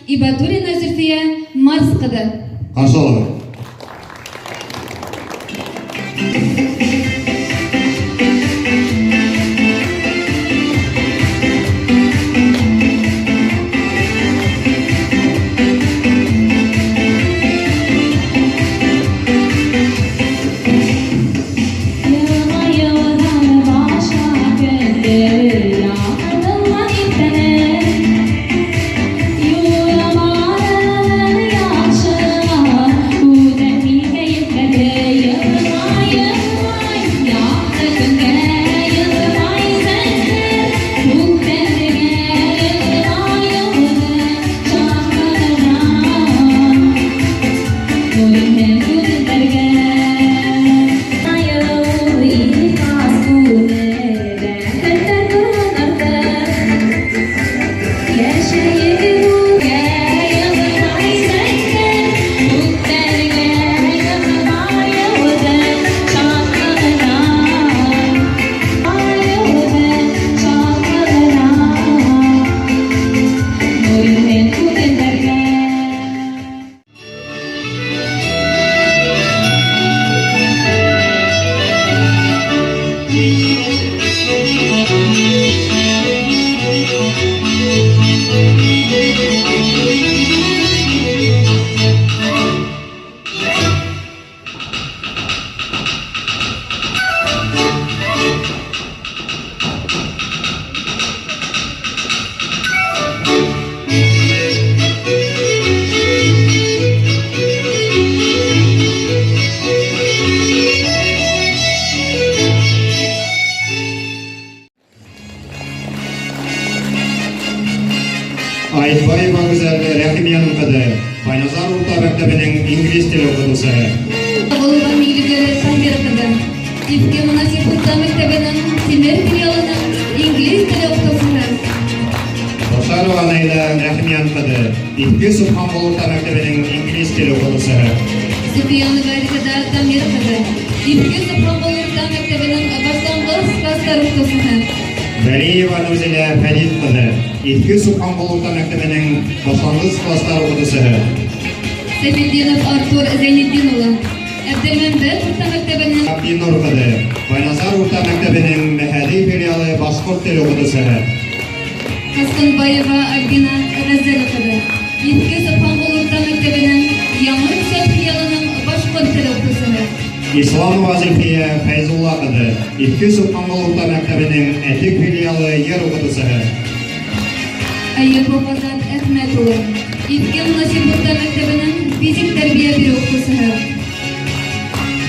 Ибатуллина Зульфия Марс кызы. Каршы алабыз. Айтбаева Гүзәл Рәхимияның кызы, Байназар урта мәктәбенең инглиз теле укытучысы. Болған милигәре Сахира кызы. Ипке Мунасир урта мәктәбенең Тимер филиалының инглиз теле укытучысы. Башарова Наила Рәхимияның кызы, Ипке Субханбол урта мәктәбенең инглиз теле укытучысы. Суфияны Гарикада Тамир кызы. Ипке Субханбол урта мәктәбенең башлангыч класслар укытучысы. Вәлиева Нурзилә Фәдит кызы, Ипке Субханбол урта мәктәбенең башлангыч класслар укытучысы. Сәфиддинов Артур Зәйнетдин улы. Әбделмәмбет урта мәктәбенең Абдинур кызы, Байназар урта мәктәбенең Мәһәди филиалы башкорт теле укытучысы. Касканбаева Альбина Раззел кызы. Ипке Субханбол урта мәктәбенең Яңа Русия филиалының башкорт теле укытучысы. Исламова Зульфия Фәйзулла кызы, Ипке Субханбол урта мәктәбенең Әтик филиалы ер укытучысы. Әйюпов Азат Әхмәт улы. Ипке Мунасир урта мәктәбенең физик тәрбия бирү укытучысы.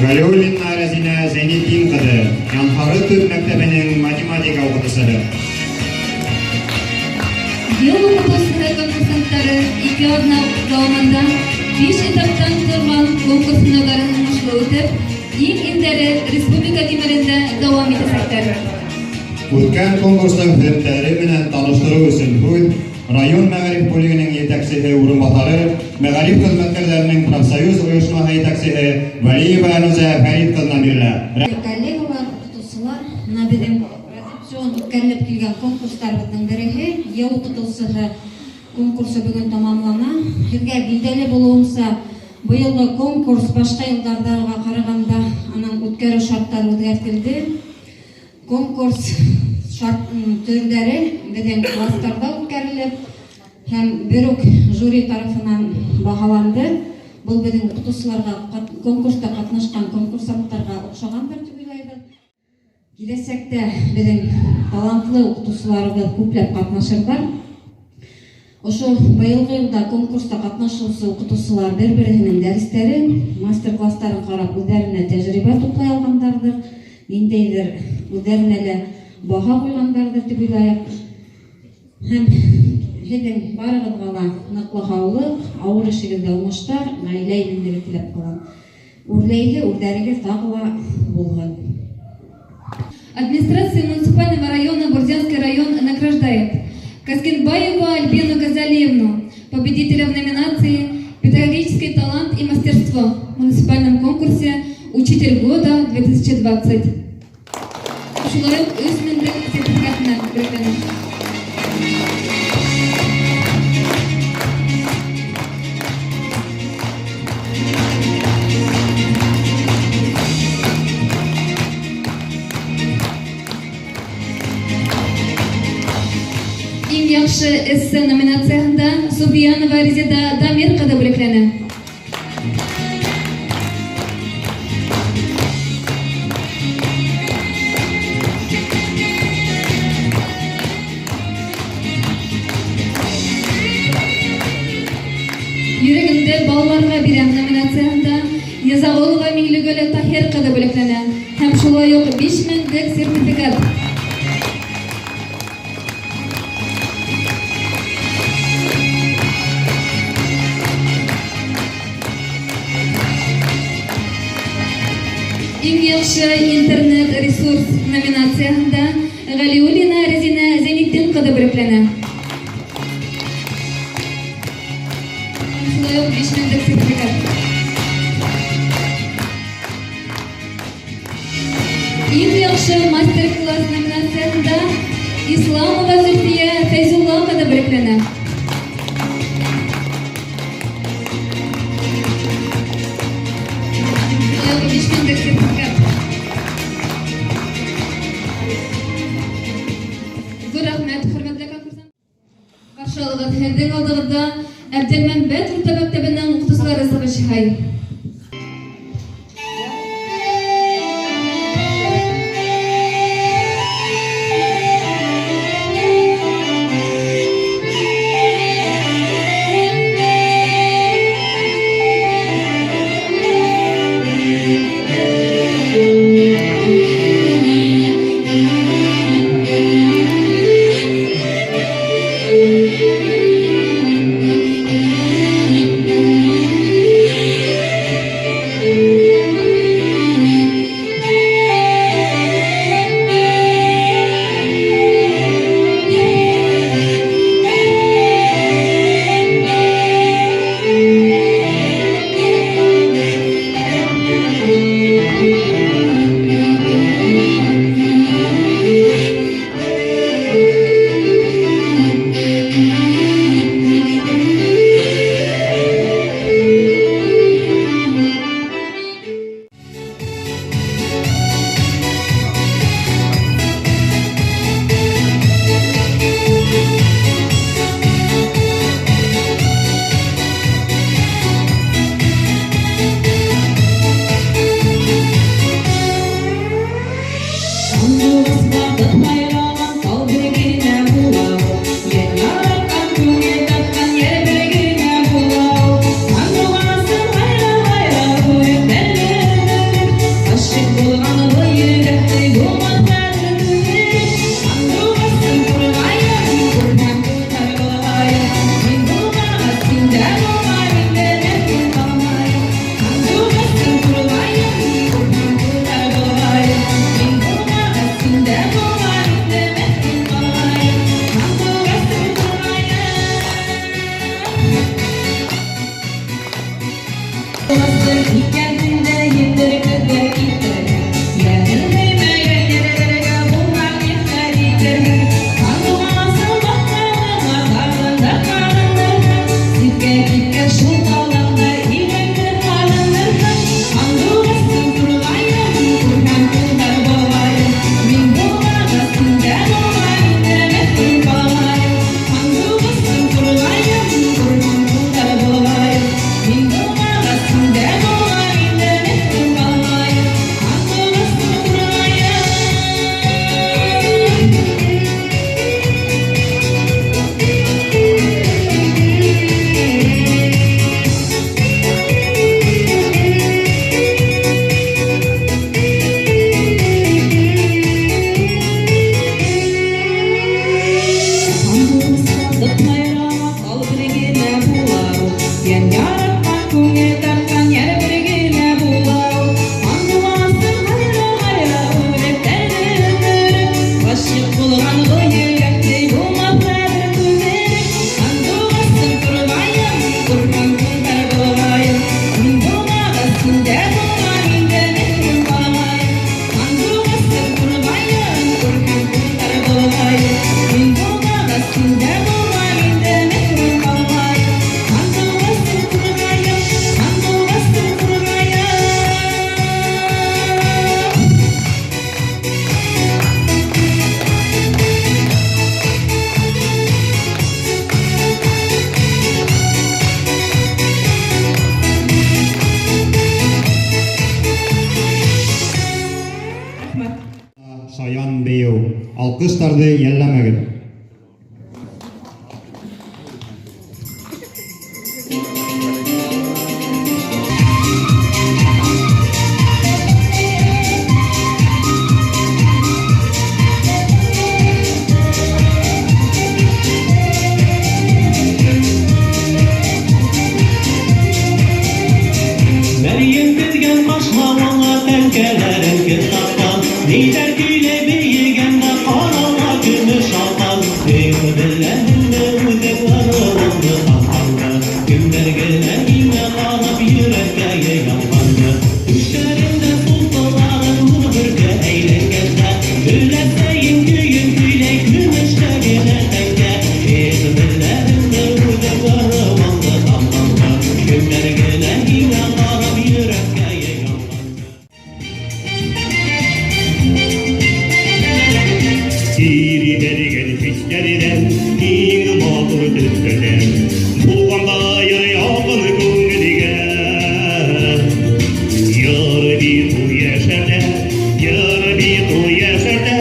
Галиуллина Разина Зәйнетдин кызы, Янхары төп мәктәбенең математика укытучысы. Ел укытучысы конкурсанттары 2 атна дәвамында 5 этаптан торган конкурс сынауларын уңышлы үтеп, иң индәре республика кимәлендә дәвам итәчәкләр. Үткән конкурсның һөнәрләре белән таныштыру өчен һүз район мәгариф бүлегенең җитәкчесе урынбасары, мәгариф хезмәткәрләренең профсоюз оешмасы җитәкчесе Вәлиева Нуза Фәрит кызына бирелә. Коллегалар, укытучылар, менә безнең традицион үткәрелеп килгән конкурсларыбызның береһе ел укытучысы конкурсы бүген тамамлана. Сезгә билгеле булуынча, быелгы конкурс башка еллардагыга караганда аның үткәрү шартлары үзгәртелде. Конкурс төрләре безнең классларда үткәрелеп һәм бер үк жюри тарафынан багаланды. Бу безнең укытучыларга конкурста катнашкан конкурсанттарга охшагандыр дип уйлайбыз. Киләчәктә безнең талантлы укытучыларыбыз күпләп катнашырлар. Ошо быелгы елда конкурста катнашучы укытучылар бер-беренең дәресләрен, мастер-классларын карап үзләренә тәҗрибә туплай алгандардыр, ниндәйдер үзләренә баһа куйгандардыр дип уйлыйм. Һәм һеҙҙең барығыҙға ла ныҡлы һаулыҡ, ауыр эшегеҙҙә уңыштар, ғаилә именлеге теләп ҡалам. Үрләйһе үрҙәрегеҙ тағы ла булһын. Администрация муниципального района Бурзянский район награждает Каскинбаеву Альбину Газалиевну, победителя в номинации «Педагогический талант и мастерство» в муниципальном конкурсе «Учитель года 2020». Шулай ук өз мендек сертификатына берген. яхшы эссе номинациясында Субьянова Резеда Дамирка да бүлекләнә. Йөрәгемдә балаларга бирәм номинациясында Язаголова Миңлегөл Таһирка да бүлекләнә. Һәм шулай ук 5000 сертификат. Иң яхшы интернет-ресурс номинациясында Галиуллина Резина Зәйнетдинка да бүлекләнә. Шулай ук 5000 сертификат. Иң яхшы мастер-класс номинациясында Исламова Зөлфия Фәйзуллака да бүлекләнә. Шулай ук 5000 сертификат. Зур рәхмәт, хөрмәтле конкурсант. Каршы алыгыз, һеҙҙең алдығыҙҙа Әбделмәмбәт урта мәктәбенең уҡытыусылары сығыш яһай. alkışlardı yellemegin. Meryem bezgen kaşlarına tenkelerin kitaptan Lider güle bir yegende karala gümüş altan Beyni billehinde uzakları oldu kalkandı Günler gele yine kalıp yürekkeye yankandı Düşlerinde sultaların vurgurke eğlenkende Gülleseyin güyün güylek gümüşlerine tenge Beyni billehinde uzakları oldu kalkandı Günler gele yine kalıp yürekkeye yankandı Siri bergen hislerden, in mağdur dükkeden Bulganda yar yakın көңілге Yar bir tuğ yaşarda, yar bir tuğ yaşarda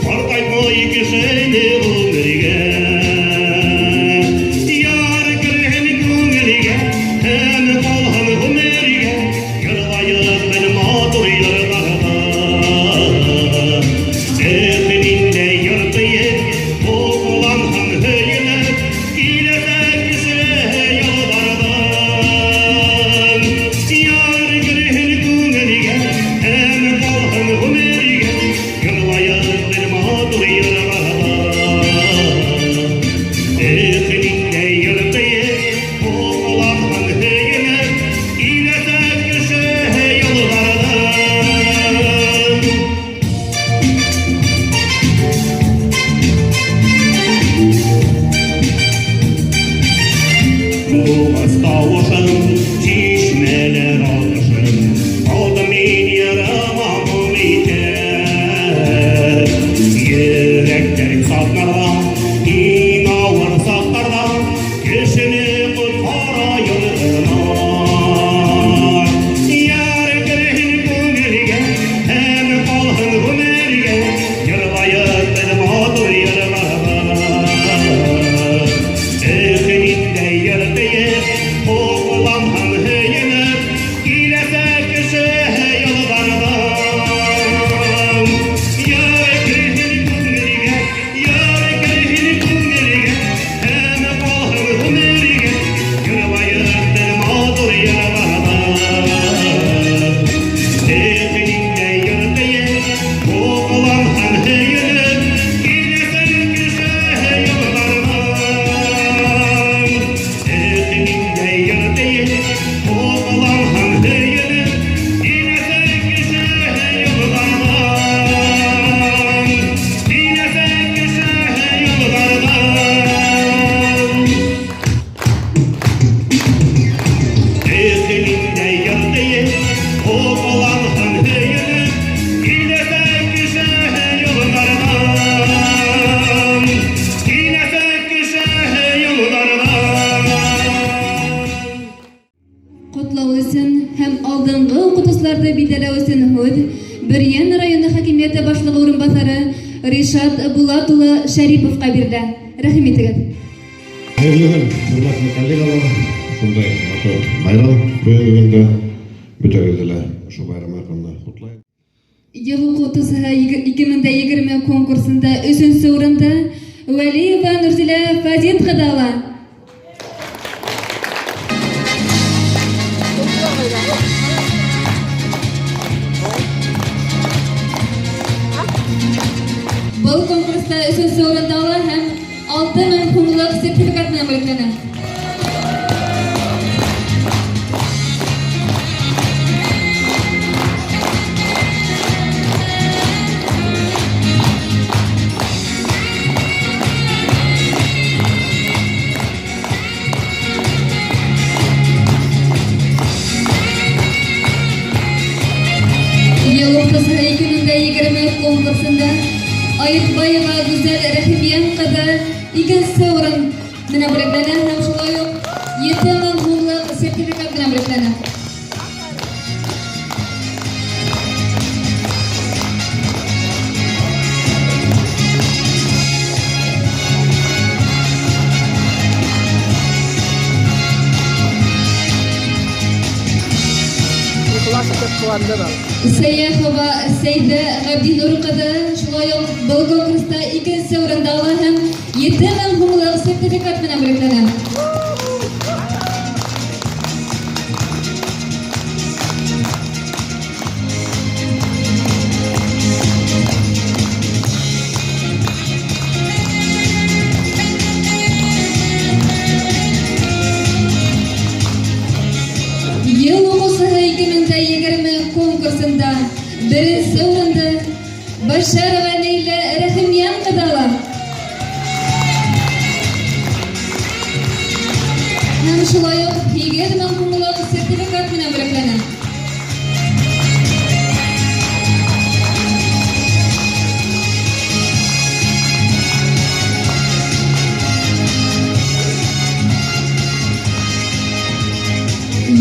Farkaytmay kişini көңілге Yar kirhen көңілге, hem kalhan ömürge Yırlayıp ben mağdur yarlardan Efininde yırtıyıp, oğlan han höyünüp, İlesek ise yollardan. Yar gülhün көңілге, hem kalhan ömürge, Yırlayıp bir mağdur yarlardan. Efininde yırtıyıp, oğlan han höyünüp, İlesek ise yollardan. Boğaz tavuşun, çişmeler alışın Aldım ben yaramam biter Yüreklerim saklarda, in ağır saklarda Kişini kurtarayırlar Yar gülhün көңілге, hem kalhın ömürge Yırlayıp bir mağdur yarlardan Efininde yırtıyıp, oğlan han höyünüp, İlesek ise yollardan. Yar gülhün көңілге, yar gülhün көңілге, hem kalhın ömürge, Yırlayıp bir mağdur yarlardan. Efininde yırtıyıp, oğlan han höyünüp, İlesek ise yollardan. Efininde yırtıyıp, oğlan han höyünüp, İlesek ise yollardan. İlesek ise yollardan. Efininde yırtıyıp, oğlan han höyünüp, İlesek ise yollardan. İlesek ise yollardan. Котлау өчен һәм алдынгы укытучыларны билдәләү өчен һүз Бөрьән районы хакимияте башлыгы урынбасары Ришат Булат улы Шәриповка бирелә. Рәхим итегез. Hayırlı gün, hürmetli kollegalar. Şunday atı bayram bölümünde mütevelliler şu bayram hakkında kutlayın. Ел укытучысы 2020 конкурсында 3-нче урында Вәлиева Нурзилә Фазит кызы. Бұл конкурста 3-нче урында ала һәм 6000 һумлык сертификат менән бүләкләнә. Ел укытучысы 2020 конкурсында Аятбаева Гүзәл Рәхимиян кызы 2-нче урын менән бүләкләнә һәм шулай ук 7000 һумлык сертификат белән бүләкләнә. Сәйяхова Сәйді Ғабдинур қыды шулай ук бұл конкурста икенче орында ала һәм 7000 һумлык сертификат менән бүләкләнә. Ел укусыһы 2020 конкурсында беренче урынды Башарова Нәйлә Рәхимйан кызы ала. Һәм шулай ук 20,000 һумлык сертификат менән бүләкләнә.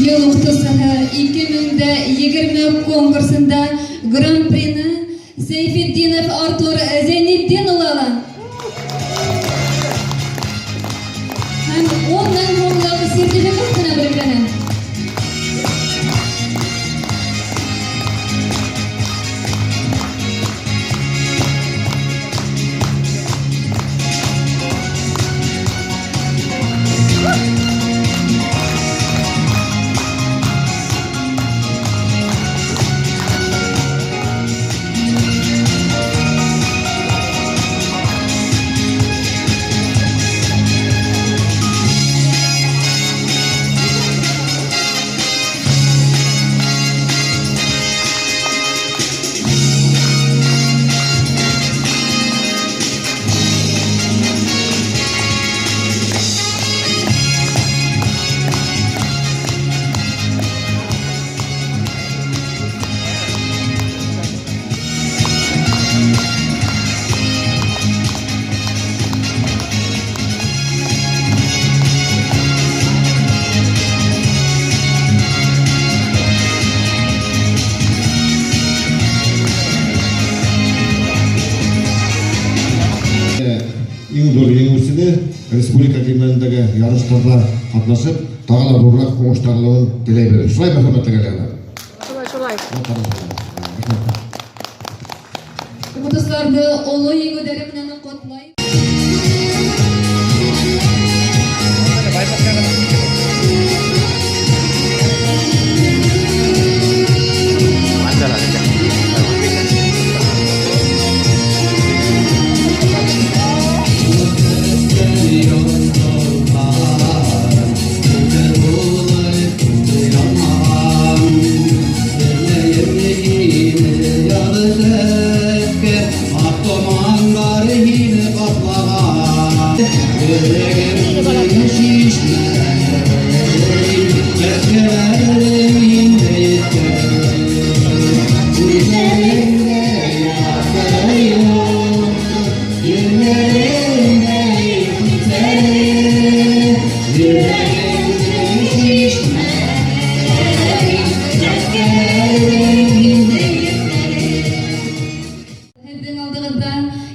Ел укусыһы 2020 конкурсында гран-прины Сейфетдинов Артур Зәйнетдин ала. Һәм 10,000 һумлык сертификат менән бүләкләнә. Ең зор еңбексіне республика кемеңдегі ярыштарда қатнашып, тағала зорлақ қоңыштарылығын тілей береді. Шылай бәхметті кәлеғілер. Кутусларды олы егөдері менән котлай.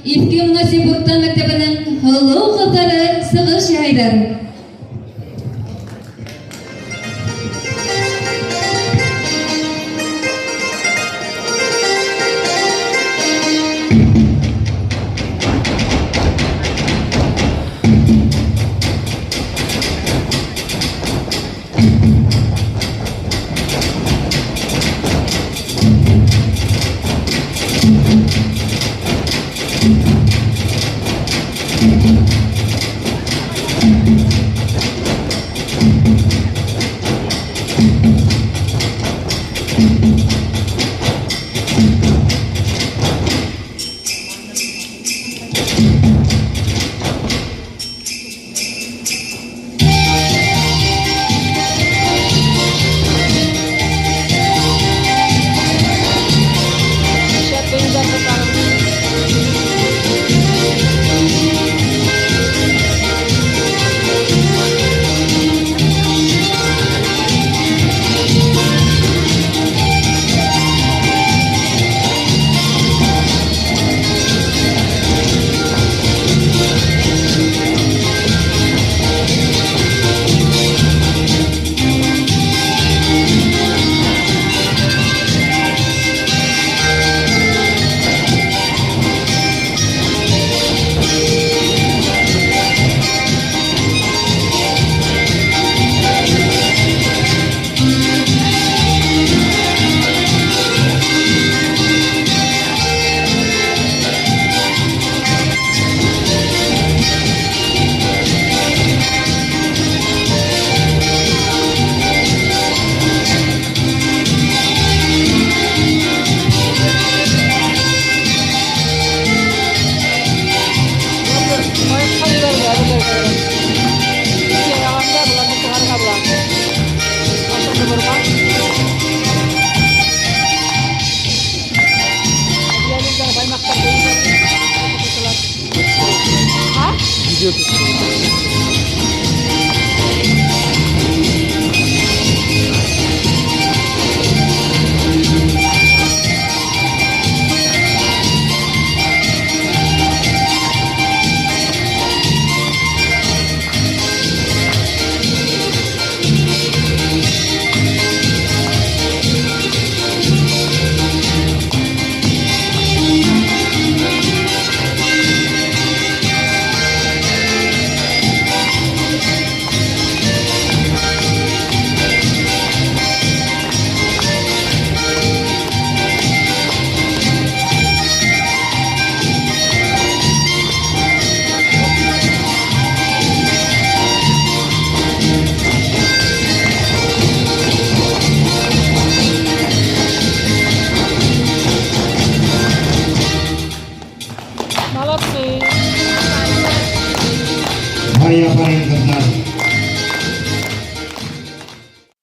İfki Münasip Urtan Mektebi'nin hıllı kızları Sığış Haydar.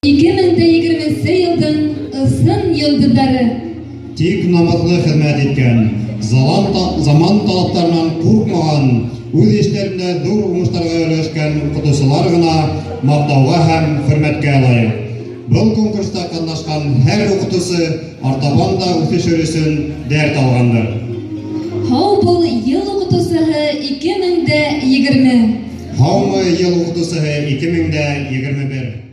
2020 елдің ысын йылдыздары. Тик намыслы хезмәт иткән, заман талаптарынан куркмаган, үз эшләрендә зур уңышларга өләшкән укытучылар гына мактауга һәм хөрмәткә лаек. Бұл конкурста катнашкан һәр укытучы артабан да үсеш өресен дәрт алгандыр. Хау бұл ел укытучыһы 2020. Һаумы ел укытучыһы 2021.